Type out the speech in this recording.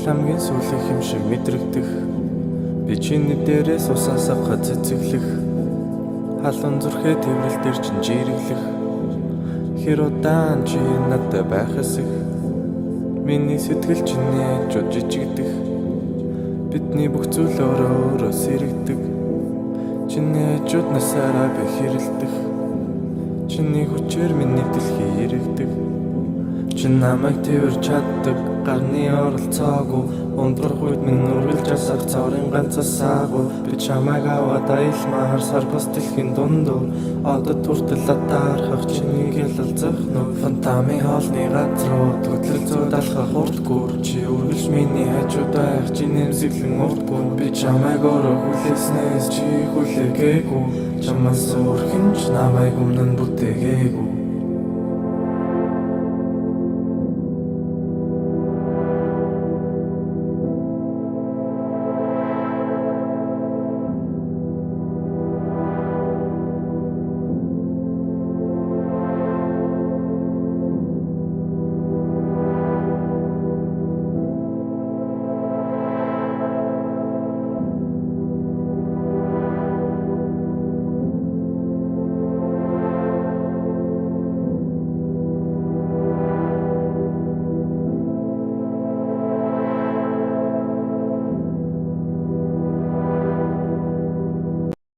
хамгийн сүүлэх юм шиг мэдрэгдэх би чиний дээрээс усаасаа цэцэглэх халуун зүрхээ тэврэл дээр чин жирэглэх хэр удаан чи надад байх эсэх миний сэтгэл чиний хажууд жижигдэх бидний бүх зүйл өөрөө сэрэгдэг чиний хажууд насаараа би хэрэлдэх чиний хүчээр миний дэлхий ирэгдэг чи намайг тэрвэр чаддаг гарны оролцоогүй ундрах үед минь үргэлж асах цорын ганцасаагүй би чамайг аваад аялмаар сар бас дэлхийн дундуур одод хүртэл атаархах чинийг ялалзах нөө фантомын хоолны газрууд хөдлөл зөөд алхах уртгүр чи үргэлж миний хажууд байх чи нэмсэглэн уртгүр би чамайг өөрөө хүлээснээс чи хүлээгээгүй чамаас өөр хэн ч намайг өмнө нь бүтээгээгүй